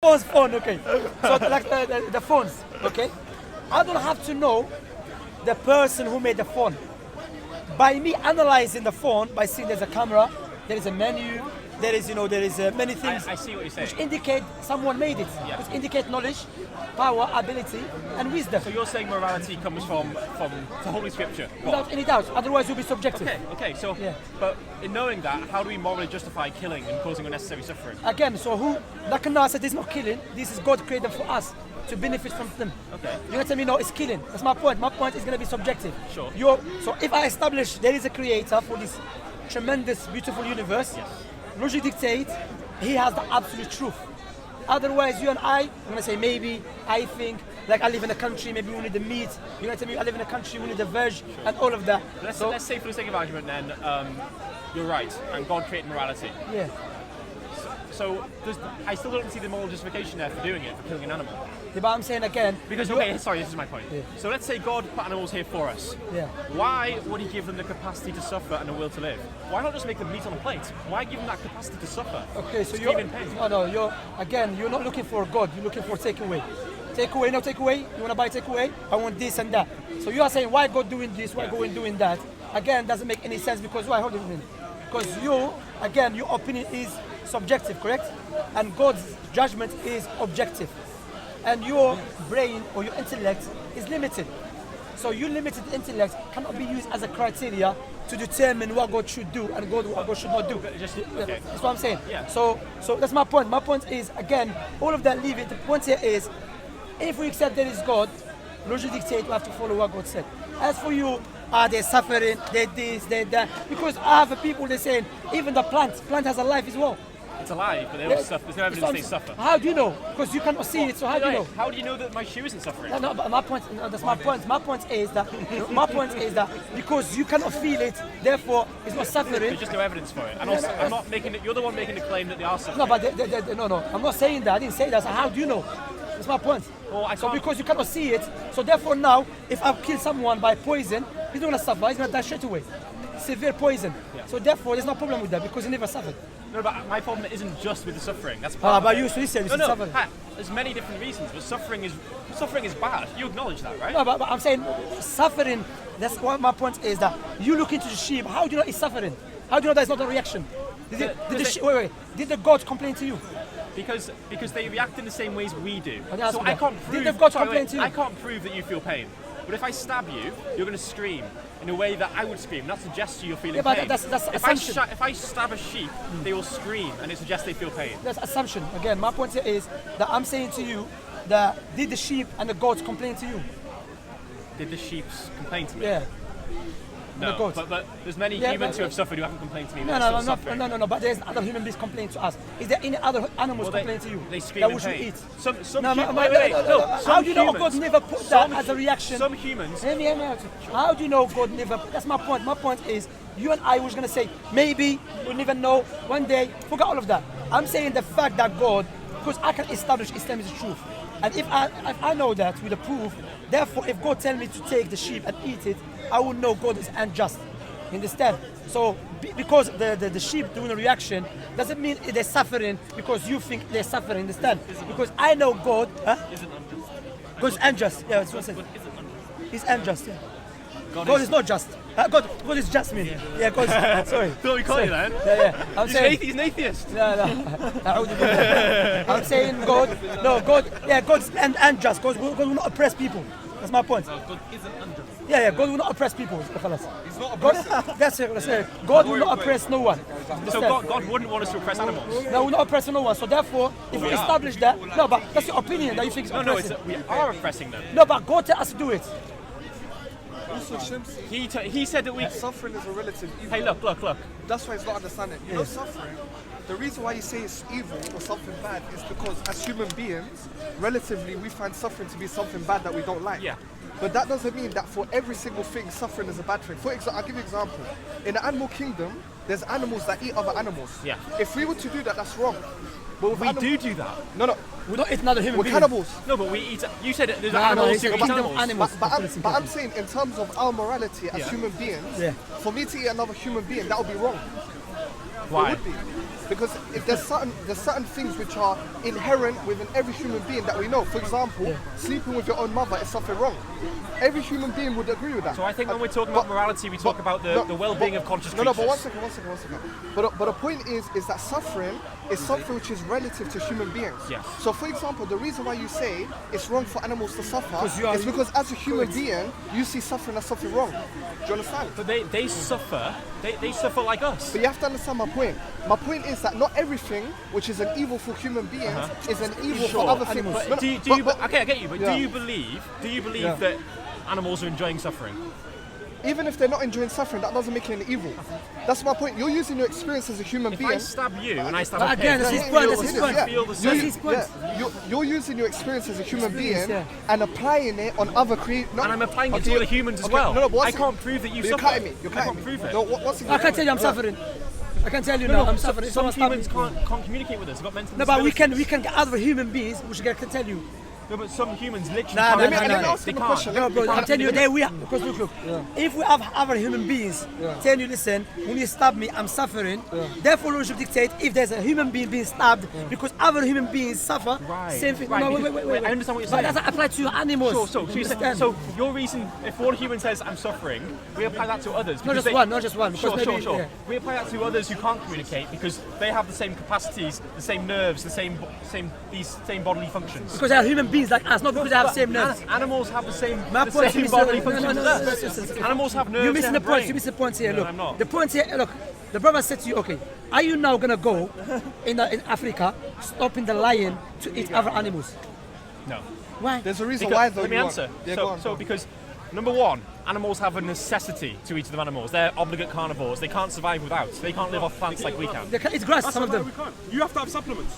phone, okay. So like the phones, okay. I don't have to know the person who made the phone. By me analyzing the phone, by seeing there's a camera, there is a menu, there is many things. I see what you're saying. Which indicate someone made it. Yeah. Which indicate knowledge, power, ability, and wisdom. So you're saying morality comes from the Holy Scripture? Without any doubt. Otherwise, you'll be subjective. Okay. So, yeah. But in knowing that, how do we morally justify killing and causing unnecessary suffering? Again, so like Allah said, this is not killing. This is God created for us to benefit from them. Okay. You're gonna tell me no, it's killing. That's my point. My point is gonna be subjective. Sure. So if I establish there is a creator for this tremendous, beautiful universe, yes. Logic dictates he has the absolute truth. Otherwise, you and I'm gonna say maybe, I think, like I live in a country, maybe we need the meat. You're gonna tell me I live in a country, we need the veg, and all of that. Let's say for the sake of argument then, you're right, and God created morality. Yeah. So I still don't see the moral justification there for doing it, for killing an animal. Yeah, but I'm saying again... Because, sorry, this is my point. Yeah. So let's say God put animals here for us. Yeah. Why would he give them the capacity to suffer and the will to live? Why not just make them meat on a plate? Why give them that capacity to suffer? Okay, so you're in pain. You're not looking for God, you're looking for takeaway. Takeaway, no takeaway, you want to buy takeaway? I want this and that. So you are saying, why God doing this, why God doing that? Again, doesn't make any sense because why? Hold on a minute. Because your opinion is subjective, correct? And God's judgment is objective. And your brain or your intellect is limited. So your limited intellect cannot be used as a criteria to determine what God should do and what God should not do. Okay. That's what I'm saying. Yeah. So that's my point. My point is, again, all of that leave it. The point here is, if we accept there is God, logic dictates we have to follow what God said. As for you, they're suffering, they're this, they're that. Because I have people, they're saying, even the plant has a life as well. It's alive, but they don't suffer. There's no evidence they suffer. How do you know? Because you cannot see it, so how do you know? How do you know that my shoe isn't suffering? No, but my point, that's my point. My point is that because you cannot feel it, therefore it's not suffering. There's just no evidence for it. And also, I'm not making it. You're the one making the claim that they are suffering. No, but no. I'm not saying that. I didn't say that. So how do you know? That's my point. Well, so because you cannot see it, so therefore now, if I kill someone by poison, he's not gonna suffer. He's gonna die straight away. Severe poison. Yeah. So therefore, there's no problem with that because he never suffered. No, but my problem isn't just with the suffering. That's part but you said suffering. There's many different reasons, but suffering is bad. You acknowledge that, right? No, but I'm saying suffering. That's what my point is, that you look into the sheep. How do you know it's suffering? How do you know there's not a reaction? Did the gods complain to you? Because they react in the same ways we do. So I can't prove. Did the gods complain to you? I can't prove that you feel pain. But if I stab you, you're going to scream in a way that I would scream. That suggests you're feeling pain. That's assumption. If I stab a sheep, they will scream, and it suggests they feel pain. That's assumption. Again, my point here is that I'm saying to you that did the sheep and the gods complain to you? Did the sheep complain to me? Yeah. No, but there's many humans who have suffered who haven't complained to me. No, but there's other human beings complaining to us. Is there any other animals complaining to you? They scream that in we should pain. eat? How do you know God never put that as a reaction? Some humans... Hear me out. How do you know God never... That's my point. My point is, you and I was going to say, maybe, we'll never know, one day, forget all of that. I'm saying the fact that God, because I can establish Islam is the truth. And if I know that with the proof, therefore, if God tells me to take the sheep and eat it, I will know God is unjust. You understand? So, because the sheep doing a reaction doesn't mean they're suffering because you think they're suffering. Understand? Because I know God. God's unjust. Yeah, that's what I said. He's unjust. Yeah. God is not just. God is just me. Yeah, God. Sorry. Don't we call you that? Yeah. He's an atheist. No. I'm saying God. No, God. Yeah, God's unjust. God will not oppress people. That's my point. God isn't unjust. Yeah, God will not oppress people. He's not oppressive. That's it. God will not oppress no one. So God wouldn't want us to oppress animals? No, we're not oppressing no one. So therefore, if we establish that, no, but that's your opinion that you think is oppressive. No, we are oppressing them. No, but God tell us to do it. Also, Shamsi, he said that we... Suffering is a relative evil. Hey, look. That's why he's not understanding. You know, suffering, the reason why you say it's evil or something bad is because as human beings, relatively, we find suffering to be something bad that we don't like. Yeah. But that doesn't mean that for every single thing, suffering is a bad thing. For example, I'll give you an example. In the animal kingdom, there's animals that eat other animals. Yeah. If we were to do that, that's wrong. But we do that. No. We're not eating other human beings. We're cannibals. No, but we eat... You said there's animals who eat animals. But I'm saying in terms of our morality as human beings, for me to eat another human being, that would be wrong. Why? It would be. because if there's certain things which are inherent within every human being that we know. For example, sleeping with your own mother is something wrong. Every human being would agree with that. So I think when we're talking about morality, we talk about the well-being of conscious creatures. No, but one second. But the point is that suffering is something which is relative to human beings. Yes. So for example, the reason why you say it's wrong for animals to suffer is you because as a human being, you see suffering as something wrong. Do you understand? But they suffer. They suffer like us. But you have to understand my point. My point is that not everything which is an evil for human beings is an evil for other things. But okay, I get you. But do you believe that animals are enjoying suffering? Even if they're not enjoying suffering, that doesn't make it an evil. That's my point. You're using your experience as a human being. If I stab you and I stab But a again, pig, that's his point. That's his point. feel the That's same. his point. You're using your experience as a human being yeah. and applying it on other creatures. And I'm applying it to other humans as well. No, but I can't prove that you You're suffer. cutting me. I can't prove it. No, what's I can tell you I'm suffering. I can tell you now I'm suffering. If Some someone stabs humans me- can't communicate with us. They've got mental No, but we disabilities. can get other human beings which can tell you. No, but some humans literally Nah, can't. nah, nah, Let me nah. ask They you a can't. question. No, bro, I'm telling you, because look. If we have other human beings tell you, listen, when you stab me, I'm suffering. Therefore, we should dictate if there's a human being being stabbed because other human beings suffer. Right. Same thing. Right, No, because- wait. I understand what you're But saying. that's applied to animals. So your reason, if one human says I'm suffering, we apply that to others. Not because just one. Because Sure. maybe, yeah. We apply that to others who can't communicate because they have the same capacities, the same nerves, these same bodily functions. Because they are human beings like us, not because they have the same nerves. Animals have the same No, bodily functions no, as us. listen. Animals have nerves. You're missing they the have point. brains. You miss the point here. No, Look, I'm not. the point here. Look, the brother said to you, okay, are you now gonna go in Africa, stopping the lion to eat other animals? No. Why? There's a reason Because- why though. let me you answer. want. Yeah, go on. So because number one, animals have a necessity to eat other animals. They're obligate carnivores. They can't survive without. They can't live off plants like we can. They can eat grass. Some of them. We can't. You have to have supplements.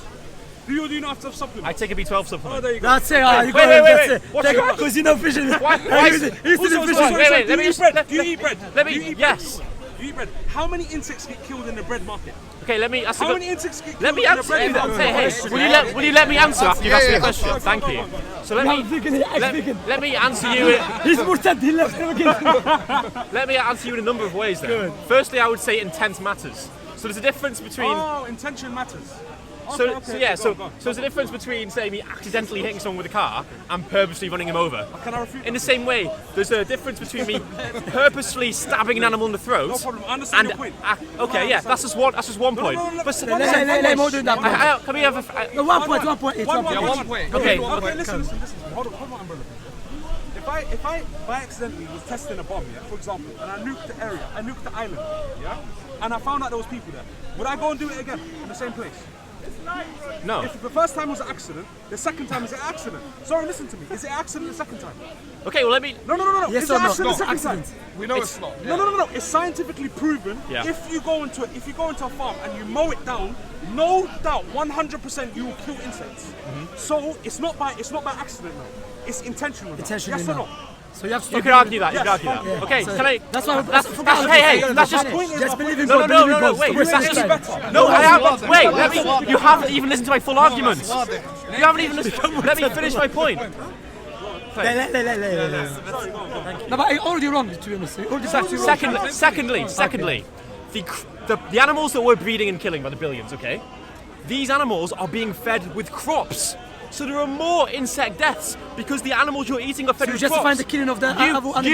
Do you or do you not have to have I supplements? take a B12 Oh, supplement. there you go. That's it. You Wait, got wait, it. wait, That's wait. it. What's your- Because you know fishing. Why is it? He's still Also, fishing. Wait, let do me you just- eat bread? let- Do you eat bread? let me- Do you eat yes. bread? Do you eat bread? How many insects get killed in the bread market? Okay, let me ask you. How many insects get killed Let me in the answer. bread Hey, market? will you let me answer after you've asked me a yeah. question? Thank you. So let I'm vegan, me I'm vegan. let me answer you. He's murtad. He left him again. Let me answer you in a number of ways. Then, firstly, I would say intent matters. So there's a difference between. Oh, intention matters. So Okay, so go on. there's a difference between, say, me accidentally hitting someone with a car and purposely running him over. Can I refute? In the same way, there's a difference between me purposely stabbing an animal in the throat. No problem. I understand and your point. Okay, yeah, that's just one point. no, But Let him hold it down. can we have a? No, one point. It's one point. One point. Okay. Okay, listen. Hold on, umbrella. If I by accidentally was testing a bomb, yeah, for example, and I nuked the area, I nuked the island, yeah, and I found out there was people there, would I go and do it again in the same place? No. If the first time was an accident, the second time is an accident. Sorry, listen to me. Is it an accident the second time? Okay, well let me. No. Yes Is it or an no? accident No, the second accident. time? We know it's not. No. It's scientifically proven. Yeah. If you go into a farm and you mow it down, no doubt, 100% you will kill insects. So it's not by accident, no. It's intentional. Intentionally, Yes or no. no? So you have to You stop can argue that. You can Yes, argue that. fine. Okay, So can I? That's why. Hey, that's just. Just believe in No, God. no, Believe in no, God. wait, Stop that's wasting just. time. No, I haven't. Wait, let me. You haven't even listened to my full argument. You haven't even listened. Let me finish my point. Let. No, but you're already wrong, to be honest. You're already back to wrong. Secondly, the animals that we're breeding and killing by the billions, okay? These animals are being fed with crops. So there are more insect deaths because the animals you're eating are fed So with you're crops. justifying the killing of the other animals.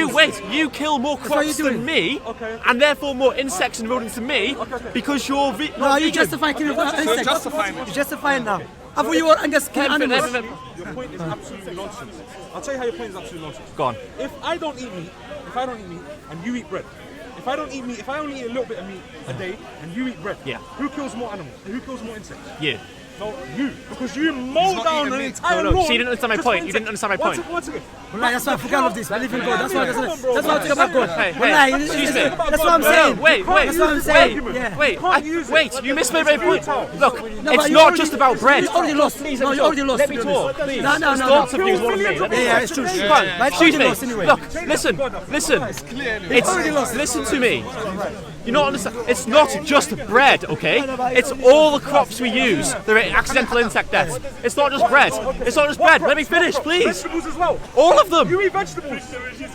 You kill more what crops you're than doing. me, and therefore more insects and rodents than me, because you're No, not you vegan. justifying killing of insects. justifying it. You're justifying now. I thought you were against killing animals. Your point is absolutely nonsense. I'll tell you how your point is absolutely nonsense. Go on. If I don't eat meat, and you eat bread, if I don't eat meat, if I only eat a little bit of meat a day and you eat bread, Yeah. who kills more animals? Who kills more insects? You. No, you. Because you mow down an entire No, lawn. so you didn't understand my just point. for You didn't understand my insects. point. Once again. Wallahi, that's why I forgot all of this. Believe in God. That's why. Come on, bro. That's why I talk about God. Hey, Wallahi, excuse me. That's what I'm No, saying. wait. That's what I'm saying. Wait, Yeah. Wait, you mismade my point. Look, No, it's but you not already- just about bread. You already lost. Please, No, let me you already talk. lost. Let me to be honest. talk, please. No. There's lots of views, one of me. Let me Yeah, it's true. Come on, But excuse you me. lost anyway. Look, listen. Listen to me. You not understand. It's not just bread, okay? It's all the crops we use. There are accidental insect deaths. It's not just bread. It's not just bread. Let me finish, please. Vegetables as well. All of them. You eat vegetables.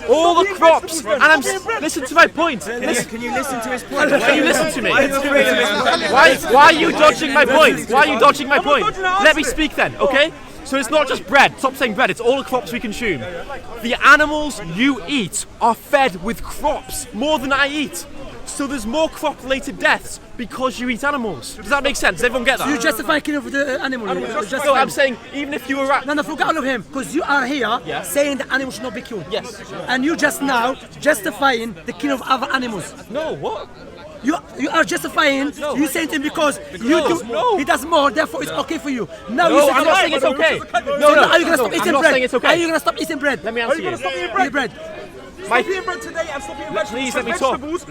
All the Stop eating crops. vegetables, And then. listen to my point. Can you listen to his point? Can you listen to me? Why are you dodging my point? Why are you dodging my point? Let me speak then, okay? So it's not just bread. Stop saying bread. It's all the crops we consume. The animals you eat are fed with crops more than I eat. So there's more crop-related deaths because you eat animals. Does that make sense? Does everyone get that? You justify killing of the animal. No, I'm saying even if you were right. No, forget all of him, because you are here saying the animals should not be killed. Yes. And you just now justifying the killing of other animals. No, what? You are justifying. You saying to him because you do. No. He does more, therefore it's okay for you. Now No, you I'm not saying it's okay. So now are you gonna stop eating I'm not bread? saying it's okay. Are you gonna stop eating bread? Let me Are answer you going you. to stop eating Eat bread? bread. My- Stop eating bread today and stop eating vegetables. Please let me talk. Vegetables,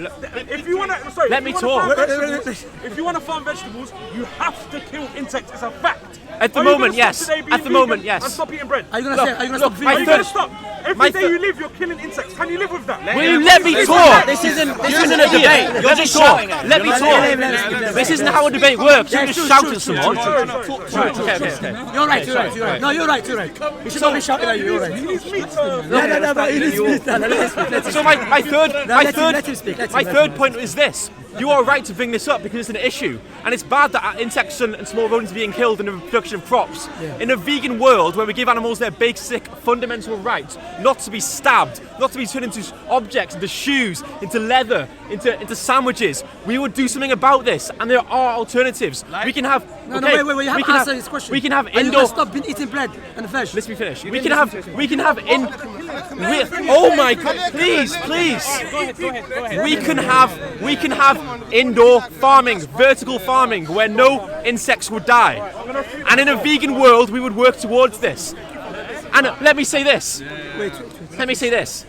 if you want to, sorry, Let if me you wanna talk. farm vegetables- If you want to farm vegetables, you have to kill insects. It's a fact. At the Are you moment, gonna stop yes. today being At the vegan moment, yes. And stop eating bread. Are you gonna Look, say? Are you gonna look, stop my Are vegan? you third- going to stop? my Every day third- you live, you're killing insects. Can you live with that? Will you let me talk? This isn't a debate. Let me talk. Let me talk. This isn't how a debate works. You Yeah, just shoot, shout shoot, at someone. shoot. Okay. You're right. You're right. No, you're right. You should not be shouting at you. You're right. No, but it is speak. Let him So my let him speak. third point is this. You are right to bring this up because it's an issue. And it's bad that insects and small rodents are being killed in the production of crops. In a vegan world where we give animals their basic fundamental right not to be stabbed, not to be turned into objects, into shoes, into leather, into sandwiches, we would do something about this. And there are alternatives. We can have... No, okay, wait. You have we to can answer this question. We can have Are you indoor... gonna stop eating bread and fish? Let me finish. We can have oh my god! Please. We can have indoor farming, vertical farming, where no insects would die. And in a vegan world, we would work towards this. And let me say this. Let me say this.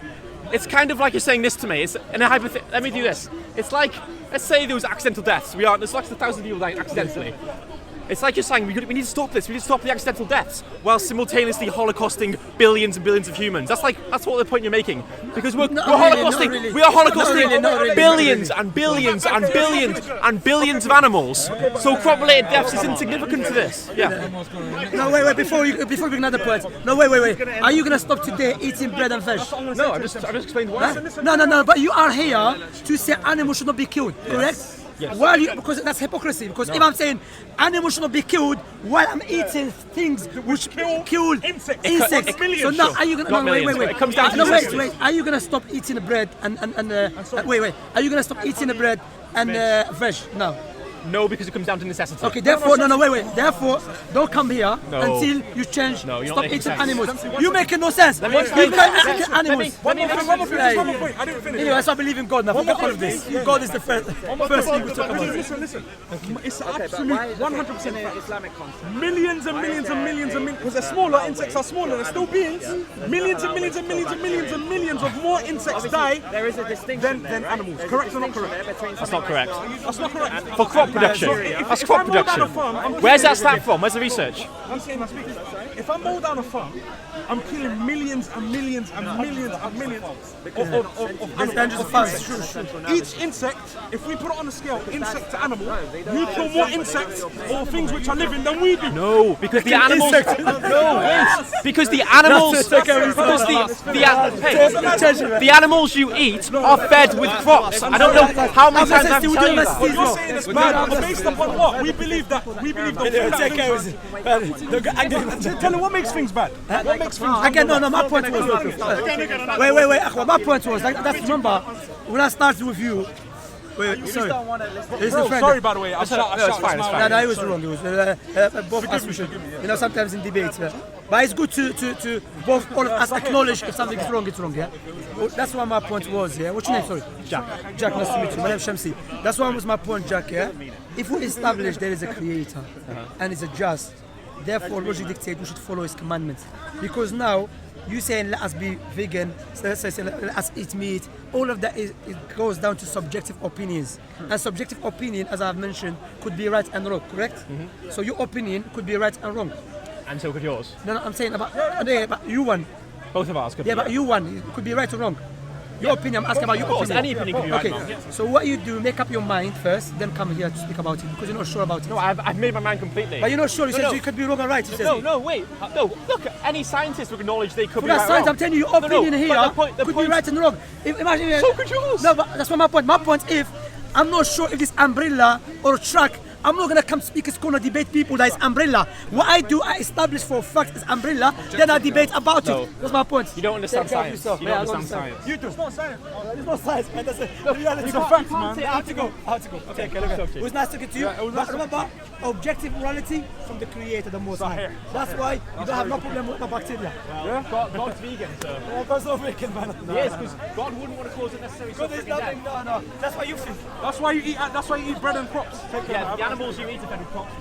It's kind of like you're saying this to me. It's in a let me do this. It's like, let's say there was accidental deaths. There's like 1,000 people dying accidentally. It's like you're saying we need to stop this. We need to stop the accidental deaths while simultaneously holocausting billions and billions of humans. That's the point you're making. Because we are holocausting billions and billions and billions and billions of animals. So crop-related deaths is insignificant to this. Yeah. No, wait. Before we begin another point. No, wait. Are you gonna stop today eating bread and fish? No, I just explained why. No. But you are here to say animals should not be killed, correct? Yes. Because that's hypocrisy. Because if I'm saying animals should not be killed while I'm eating things which kill insects. So now are you gonna? Not No, wait. millions. It comes down to no, necessity. wait. Are you gonna stop eating the bread and wait? Are you gonna stop eating the bread and fish? No. No, because it comes down to necessity. Okay, therefore, wait. Therefore, don't come here No. until you change. No, you're not Stop making eating sense. animals. You making no sense. Let me explain. You can't eat animals. One more thing, one more point. I didn't finish. Anyway, I start believing God now. Forget all of this. God is the first thing we talk about. Listen. It's absolute 100% fact. Islamic concept. Millions and millions, because they're smaller, insects are smaller, they're still beings. Millions and millions of more insects die There is a distinction than animals. Correct or not correct? That's not correct. That's not correct. For crop production. That's crop production. Where's that stat from? Where's the research? I'm saying, if I mow down a farm, I'm killing millions and millions and millions and millions of animals. Each insect, if we put it on a scale, insect to animal, you kill more insects or things which are living than we do. No, because the animals. Because the animals. The animals you eat are fed with crops. I don't know how many times I've told you that. What you're saying is bad, but based upon what? We believe that. Tell me what makes things bad. What makes things bad? Again, no, my point was. Wait, Akhwa, my point was, that's remember, when I started with you, sorry. It's the friend. Sorry, by the way, I shot. it's fine. No, it was wrong. It was both us. We should, sometimes in debates. But it's good to both all of us acknowledge if something is wrong, it's wrong. Yeah. Well, that's what my point was. Yeah. What's your name? Sorry. Jack. Jack. Nice to meet you. My name is Shamsi. That's what was my point, Jack. Yeah. If we establish there is a creator and it's a just, therefore logic dictates we should follow his commandments. Because now you saying let us be vegan, let us eat meat, all of that it goes down to subjective opinions. And subjective opinion, as I've mentioned, could be right and wrong, correct? So your opinion could be right and wrong. And so could yours. No, I'm saying about you one. Both of ours could Yeah, be. but you one, it could be right or wrong. Your opinion, I'm asking about your Of course, opinion. any opinion can be right, Okay, man. so what you do, make up your mind first, then come here to speak about it because you're not sure about it. No, I've made my mind completely. But you're not sure, you said no. you could be wrong or right. You said No, wait. No, look, any scientist would acknowledge they could be That's right or science, wrong. I'm telling you, your No, opinion but here the could point- be right and wrong. Imagine, So could yours. No, but that's not my point. My point is, I'm not sure if this umbrella or truck, I'm not gonna come speak it's gonna debate people that is umbrella. What I do, I establish for a fact it's umbrella, then I debate about No. it. That's my point. You don't understand Take care of science. yourself. You don't Yeah, I understand science. You do. It's not science. It's not science, man. That's a reality. It's a fact, man. I have to go. Okay, look. It was nice talking to you. Yeah, it was But nice. remember, objective morality from the creator, the most high. Sahih. That's why you don't have no problem with the bacteria. Yeah, God's vegan, so. Yeah, God's not making, man. Yes, because God wouldn't want to cause unnecessary Because there's suffering nothing, no. That's why you think. That's why you eat bread and crops. Take care, Yeah, man. the animals you eat are fed with crops.